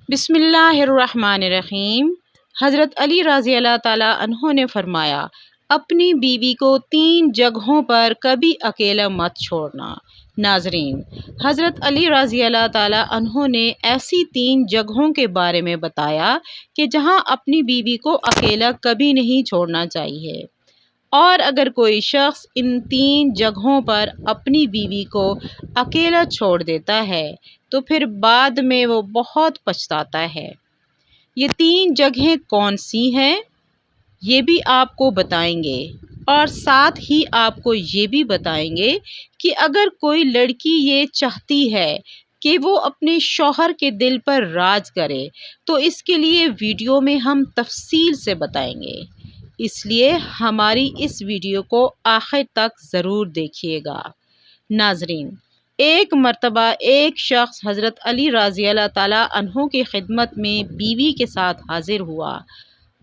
بسم اللہ الرحمن الرحیم۔ حضرت علی رضی اللہ تعالیٰ عنہ نے فرمایا، اپنی بیوی کو 3 جگہوں پر کبھی اکیلا مت چھوڑنا۔ ناظرین، حضرت علی رضی اللہ تعالیٰ عنہ نے ایسی 3 جگہوں کے بارے میں بتایا کہ جہاں اپنی بیوی کو اکیلا کبھی نہیں چھوڑنا چاہیے، اور اگر کوئی شخص ان 3 جگہوں پر اپنی بیوی کو اکیلا چھوڑ دیتا ہے تو پھر بعد میں وہ بہت پچھتاتا ہے۔ یہ 3 جگہیں کون سی ہیں، یہ بھی آپ کو بتائیں گے، اور ساتھ ہی آپ کو یہ بھی بتائیں گے کہ اگر کوئی لڑکی یہ چاہتی ہے کہ وہ اپنے شوہر کے دل پر راج کرے تو اس کے لیے ویڈیو میں ہم تفصیل سے بتائیں گے، اس لیے ہماری اس ویڈیو کو آخر تک ضرور دیکھیے گا۔ ناظرین، ایک مرتبہ ایک شخص حضرت علی رضی اللہ تعالیٰ عنہ کی خدمت میں بیوی کے ساتھ حاضر ہوا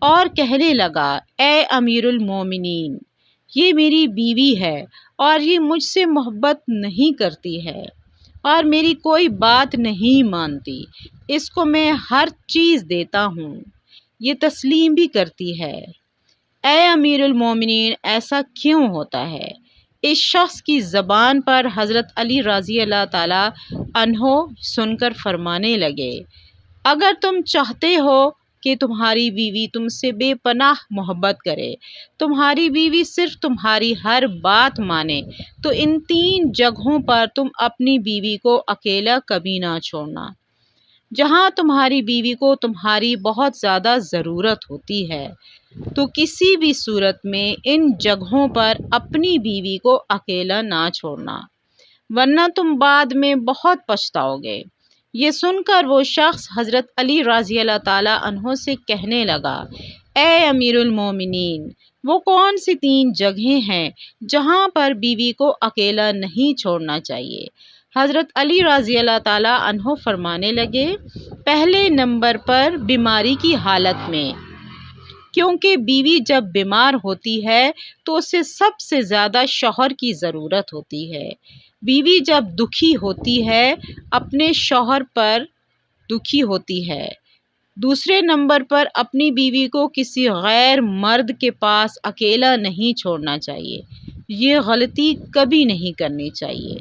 اور کہنے لگا، اے امیر المومنین، یہ میری بیوی ہے اور یہ مجھ سے محبت نہیں کرتی ہے اور میری کوئی بات نہیں مانتی، اس کو میں ہر چیز دیتا ہوں، یہ تسلیم بھی کرتی ہے۔ اے امیر المومنین، ایسا کیوں ہوتا ہے؟ اس شخص کی زبان پر حضرت علی رضی اللہ تعالیٰ عنہ سن کر فرمانے لگے، اگر تم چاہتے ہو کہ تمہاری بیوی تم سے بے پناہ محبت کرے، تمہاری بیوی صرف تمہاری ہر بات مانے، تو ان 3 جگہوں پر تم اپنی بیوی کو اکیلا کبھی نہ چھوڑنا۔ جہاں تمہاری بیوی کو تمہاری بہت زیادہ ضرورت ہوتی ہے تو کسی بھی صورت میں ان جگہوں پر اپنی بیوی کو اکیلا نہ چھوڑنا، ورنہ تم بعد میں بہت پچھتاؤ گے۔ یہ سن کر وہ شخص حضرت علی رضی اللہ تعالیٰ عنہ سے کہنے لگا، اے امیر المومنین، وہ کون سی 3 جگہیں ہیں جہاں پر بیوی کو اکیلا نہیں چھوڑنا چاہیے؟ حضرت علی رضی اللہ تعالیٰ عنہ فرمانے لگے، پہلے نمبر پر بیماری کی حالت میں، کیونکہ بیوی جب بیمار ہوتی ہے تو اسے سب سے زیادہ شوہر کی ضرورت ہوتی ہے۔ بیوی جب دکھی ہوتی ہے اپنے شوہر پر دکھی ہوتی ہے۔ دوسرے نمبر پر اپنی بیوی کو کسی غیر مرد کے پاس اکیلا نہیں چھوڑنا چاہیے، یہ غلطی کبھی نہیں کرنی چاہیے۔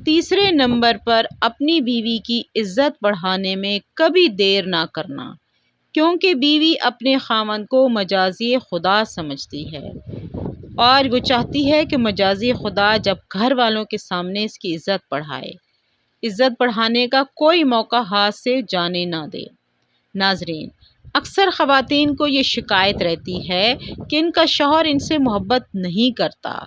تیسرے نمبر پر اپنی بیوی کی عزت بڑھانے میں کبھی دیر نہ کرنا، کیونکہ بیوی اپنے خاوند کو مجازی خدا سمجھتی ہے اور وہ چاہتی ہے کہ مجازی خدا جب گھر والوں کے سامنے اس کی عزت بڑھائے، عزت بڑھانے کا کوئی موقع ہاتھ سے جانے نہ دے۔ ناظرین، اکثر خواتین کو یہ شکایت رہتی ہے کہ ان کا شوہر ان سے محبت نہیں کرتا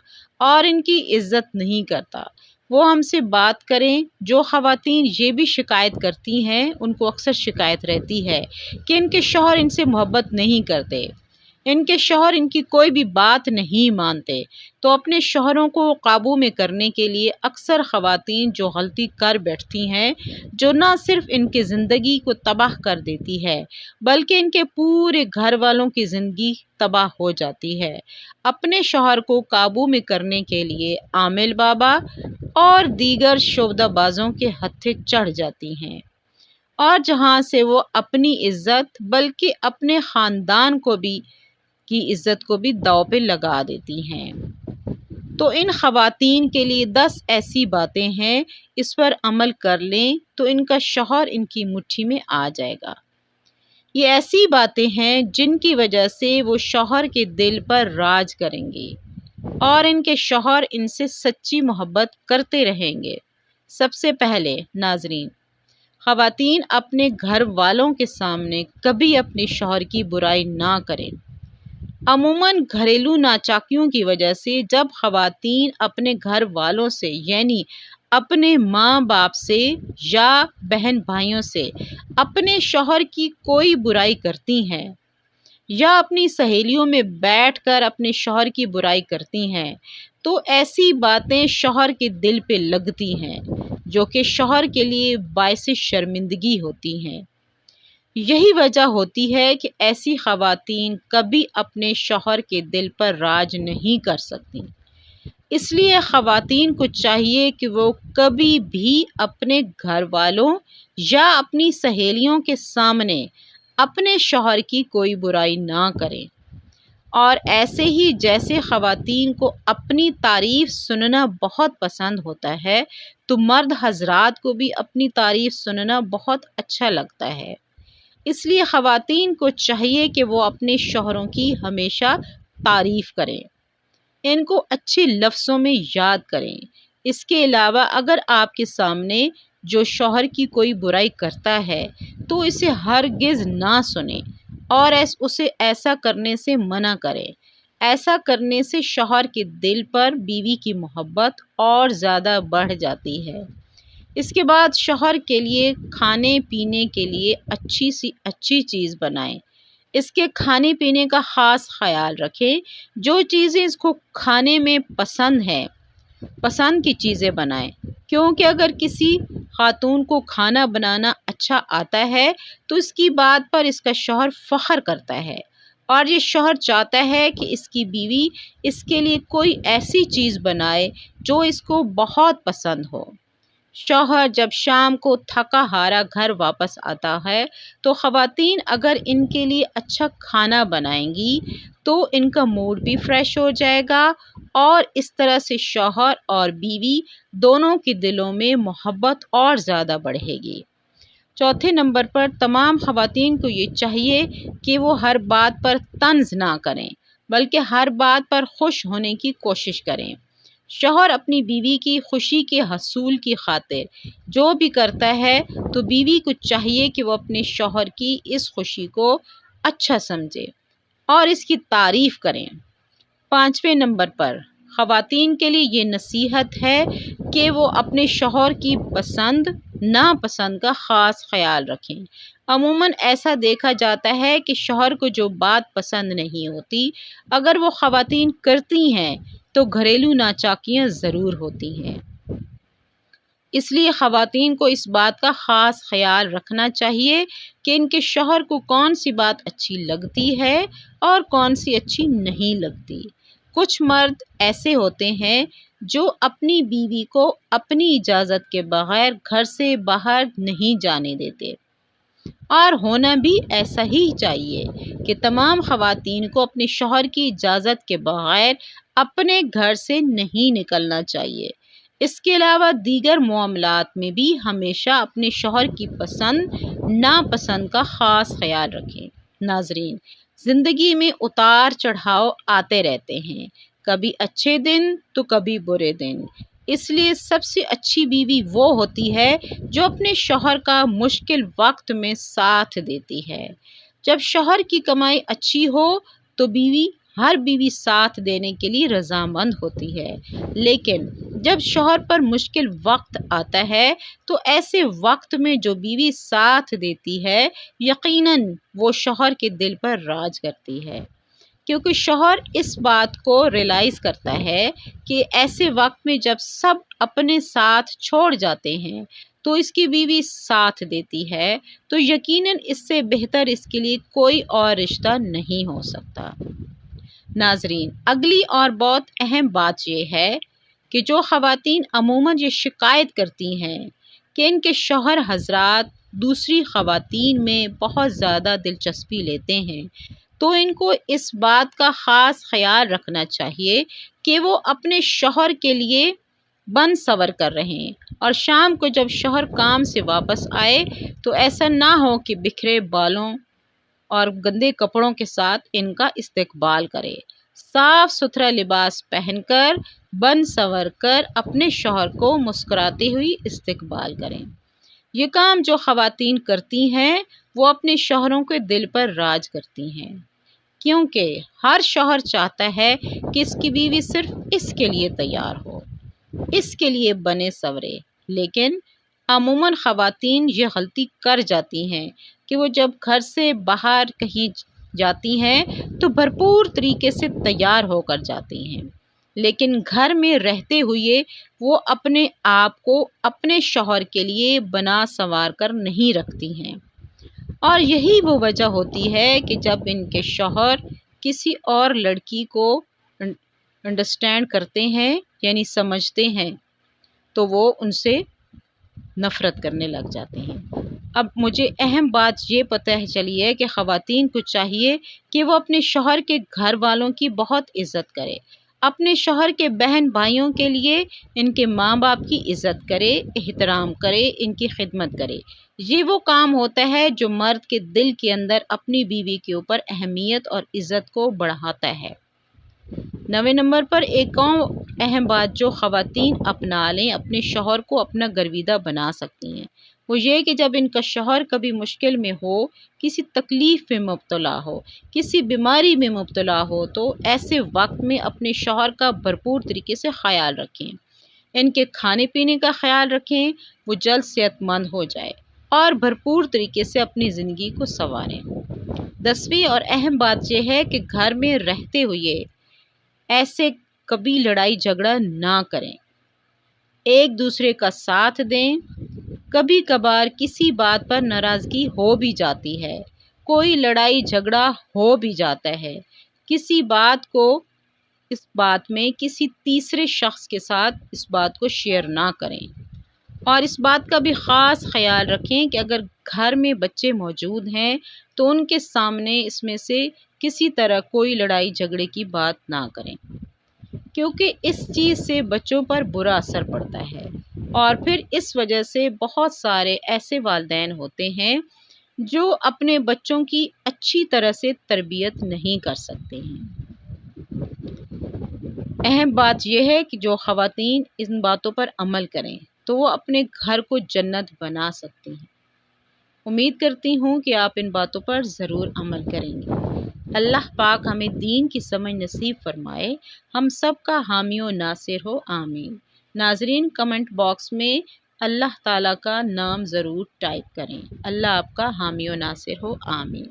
اور ان کی عزت نہیں کرتا۔ وہ ہم سے بات کریں۔ جو خواتین یہ بھی شکایت کرتی ہیں ان کو اکثر شکایت رہتی ہے کہ ان کے شوہر ان سے محبت نہیں کرتے، ان کے شوہر ان کی کوئی بھی بات نہیں مانتے، تو اپنے شوہروں کو قابو میں کرنے کے لیے اکثر خواتین جو غلطی کر بیٹھتی ہیں، جو نہ صرف ان کی زندگی کو تباہ کر دیتی ہے بلکہ ان کے پورے گھر والوں کی زندگی تباہ ہو جاتی ہے، اپنے شوہر کو قابو میں کرنے کے لیے عامل بابا اور دیگر شعبدہ بازوں کے ہتھے چڑھ جاتی ہیں، اور جہاں سے وہ اپنی عزت بلکہ اپنے خاندان کی عزت کو بھی داؤ پہ لگا دیتی ہیں۔ تو ان خواتین کے لیے 10 ایسی باتیں ہیں، اس پر عمل کر لیں تو ان کا شوہر ان کی مٹھی میں آ جائے گا۔ یہ ایسی باتیں ہیں جن کی وجہ سے وہ شوہر کے دل پر راج کریں گی اور ان کے شوہر ان سے سچی محبت کرتے رہیں گے۔ سب سے پہلے ناظرین، خواتین اپنے گھر والوں کے سامنے کبھی اپنے شوہر کی برائی نہ کریں۔ عموماً گھریلو ناچاکیوں کی وجہ سے جب خواتین اپنے گھر والوں سے یعنی اپنے ماں باپ سے یا بہن بھائیوں سے اپنے شوہر کی کوئی برائی کرتی ہیں یا اپنی سہیلیوں میں بیٹھ کر اپنے شوہر کی برائی کرتی ہیں تو ایسی باتیں شوہر کے دل پہ لگتی ہیں، جو کہ شوہر کے لیے باعث شرمندگی ہوتی ہیں۔ یہی وجہ ہوتی ہے کہ ایسی خواتین کبھی اپنے شوہر کے دل پر راج نہیں کر سکتی۔ اس لیے خواتین کو چاہیے کہ وہ کبھی بھی اپنے گھر والوں یا اپنی سہیلیوں کے سامنے اپنے شوہر کی کوئی برائی نہ کریں، اور ایسے ہی جیسے خواتین کو اپنی تعریف سننا بہت پسند ہوتا ہے، تو مرد حضرات کو بھی اپنی تعریف سننا بہت اچھا لگتا ہے۔ اس لیے خواتین کو چاہیے کہ وہ اپنے شوہروں کی ہمیشہ تعریف کریں، ان کو اچھے لفظوں میں یاد کریں۔ اس کے علاوہ اگر آپ کے سامنے جو شوہر کی کوئی برائی کرتا ہے تو اسے ہرگز نہ سنیں اور اسے ایسا کرنے سے منع کریں۔ ایسا کرنے سے شوہر کے دل پر بیوی کی محبت اور زیادہ بڑھ جاتی ہے۔ اس کے بعد شوہر کے لیے کھانے پینے کے لیے اچھی سی اچھی چیز بنائیں۔ اس کے کھانے پینے کا خاص خیال رکھیں۔ جو چیزیں اس کو کھانے میں پسند ہے، پسند کی چیزیں بنائیں، کیونکہ اگر کسی خاتون کو کھانا بنانا اچھا آتا ہے تو اس کی بات پر اس کا شوہر فخر کرتا ہے، اور یہ شوہر چاہتا ہے کہ اس کی بیوی اس کے لیے کوئی ایسی چیز بنائے جو اس کو بہت پسند ہو۔ شوہر جب شام کو تھکا ہارا گھر واپس آتا ہے تو خواتین اگر ان کے لیے اچھا کھانا بنائیں گی تو ان کا موڈ بھی فریش ہو جائے گا، اور اس طرح سے شوہر اور بیوی دونوں کے دلوں میں محبت اور زیادہ بڑھے گی۔ چوتھے نمبر پر تمام خواتین کو یہ چاہیے کہ وہ ہر بات پر طنز نہ کریں، بلکہ ہر بات پر خوش ہونے کی کوشش کریں۔ شوہر اپنی بیوی کی خوشی کے حصول کی خاطر جو بھی کرتا ہے تو بیوی کو چاہیے کہ وہ اپنے شوہر کی اس خوشی کو اچھا سمجھے اور اس کی تعریف کریں۔ پانچویں نمبر پر خواتین کے لیے یہ نصیحت ہے کہ وہ اپنے شوہر کی پسند ناپسند کا خاص خیال رکھیں۔ عموماً ایسا دیکھا جاتا ہے کہ شوہر کو جو بات پسند نہیں ہوتی، اگر وہ خواتین کرتی ہیں تو گھریلو ناچاکیاں ضرور ہوتی ہیں۔ اس لیے خواتین کو اس بات کا خاص خیال رکھنا چاہیے کہ ان کے شوہر کو کون سی بات اچھی لگتی ہے اور کون سی اچھی نہیں لگتی۔ کچھ مرد ایسے ہوتے ہیں جو اپنی بیوی کو اپنی اجازت کے بغیر گھر سے باہر نہیں جانے دیتے، اور ہونا بھی ایسا ہی چاہیے کہ تمام خواتین کو اپنے شوہر کی اجازت کے بغیر اپنے گھر سے نہیں نکلنا چاہیے۔ اس کے علاوہ دیگر معاملات میں بھی ہمیشہ اپنے شوہر کی پسند ناپسند کا خاص خیال رکھیں۔ ناظرین، زندگی میں اتار چڑھاؤ آتے رہتے ہیں، کبھی اچھے دن تو کبھی برے دن۔ اس لیے سب سے اچھی بیوی وہ ہوتی ہے جو اپنے شوہر کا مشکل وقت میں ساتھ دیتی ہے۔ جب شوہر کی کمائی اچھی ہو تو ہر بیوی ساتھ دینے کے لیے رضامند ہوتی ہے، لیکن جب شوہر پر مشکل وقت آتا ہے تو ایسے وقت میں جو بیوی ساتھ دیتی ہے یقیناً وہ شوہر کے دل پر راج کرتی ہے، کیونکہ شوہر اس بات کو ریئلائز کرتا ہے کہ ایسے وقت میں جب سب اپنے ساتھ چھوڑ جاتے ہیں تو اس کی بیوی ساتھ دیتی ہے، تو یقیناً اس سے بہتر اس کے لیے کوئی اور رشتہ نہیں ہو سکتا۔ ناظرین، اگلی اور بہت اہم بات یہ ہے کہ جو خواتین عموماً یہ شکایت کرتی ہیں کہ ان کے شوہر حضرات دوسری خواتین میں بہت زیادہ دلچسپی لیتے ہیں، تو ان کو اس بات کا خاص خیال رکھنا چاہیے کہ وہ اپنے شوہر کے لیے بن سور کر رہیں، اور شام کو جب شوہر کام سے واپس آئے تو ایسا نہ ہو کہ بکھرے بالوں اور گندے کپڑوں کے ساتھ ان کا استقبال کرے۔ صاف ستھرا لباس پہن کر بن سور کر اپنے شوہر کو مسکراتے ہوئی استقبال کریں۔ یہ کام جو خواتین کرتی ہیں وہ اپنے شوہروں کے دل پر راج کرتی ہیں، کیونکہ ہر شوہر چاہتا ہے کہ اس کی بیوی صرف اس کے لیے تیار ہو، اس کے لیے بنے سورے، لیکن عموماً خواتین یہ غلطی کر جاتی ہیں کہ وہ جب گھر سے باہر کہیں جاتی ہیں تو بھرپور طریقے سے تیار ہو کر جاتی ہیں، لیکن گھر میں رہتے ہوئے وہ اپنے آپ کو اپنے شوہر کے لیے بنا سنوار کر نہیں رکھتی ہیں، اور یہی وہ وجہ ہوتی ہے کہ جب ان کے شوہر کسی اور لڑکی کو انڈرسٹینڈ کرتے ہیں یعنی سمجھتے ہیں تو وہ ان سے نفرت کرنے لگ جاتے ہیں۔ اب مجھے اہم بات یہ پتہ چلی ہے کہ خواتین کو چاہیے کہ وہ اپنے شوہر کے گھر والوں کی بہت عزت کرے، اپنے شوہر کے بہن بھائیوں کے لیے ان کے ماں باپ کی عزت کرے، احترام کرے، ان کی خدمت کرے۔ یہ وہ کام ہوتا ہے جو مرد کے دل کے اندر اپنی بیوی کے اوپر اہمیت اور عزت کو بڑھاتا ہے۔ 9 نمبر پر ایک اور اہم بات جو خواتین اپنا لیں، اپنے شوہر کو اپنا گرویدہ بنا سکتی ہیں، وہ یہ کہ جب ان کا شوہر کبھی مشکل میں ہو، کسی تکلیف میں مبتلا ہو، کسی بیماری میں مبتلا ہو، تو ایسے وقت میں اپنے شوہر کا بھرپور طریقے سے خیال رکھیں، ان کے کھانے پینے کا خیال رکھیں، وہ جلد صحت مند ہو جائے اور بھرپور طریقے سے اپنی زندگی کو سنواریں۔ 10ویں اور اہم بات یہ ہے کہ گھر میں رہتے ہوئے ایسے کبھی لڑائی جھگڑا نہ کریں، ایک دوسرے کا ساتھ دیں۔ کبھی کبھار کسی بات پر ناراضگی ہو بھی جاتی ہے، کوئی لڑائی جھگڑا ہو بھی جاتا ہے، کسی بات کو اس بات میں کسی تیسرے شخص کے ساتھ اس بات کو شیئر نہ کریں، اور اس بات کا بھی خاص خیال رکھیں کہ اگر گھر میں بچے موجود ہیں تو ان کے سامنے اس میں سے کسی طرح کوئی لڑائی جھگڑے کی بات نہ کریں، کیونکہ اس چیز سے بچوں پر برا اثر پڑتا ہے، اور پھر اس وجہ سے بہت سارے ایسے والدین ہوتے ہیں جو اپنے بچوں کی اچھی طرح سے تربیت نہیں کر سکتے ہیں۔ اہم بات یہ ہے کہ جو خواتین ان باتوں پر عمل کریں تو وہ اپنے گھر کو جنت بنا سکتی ہیں۔ امید کرتی ہوں کہ آپ ان باتوں پر ضرور عمل کریں گے۔ اللہ پاک ہمیں دین کی سمجھ نصیب فرمائے، ہم سب کا حامی و ناصر ہو، آمین۔ ناظرین، کمنٹ باکس میں اللہ تعالیٰ کا نام ضرور ٹائپ کریں۔ اللہ آپ کا حامی و ناصر ہو، آمین۔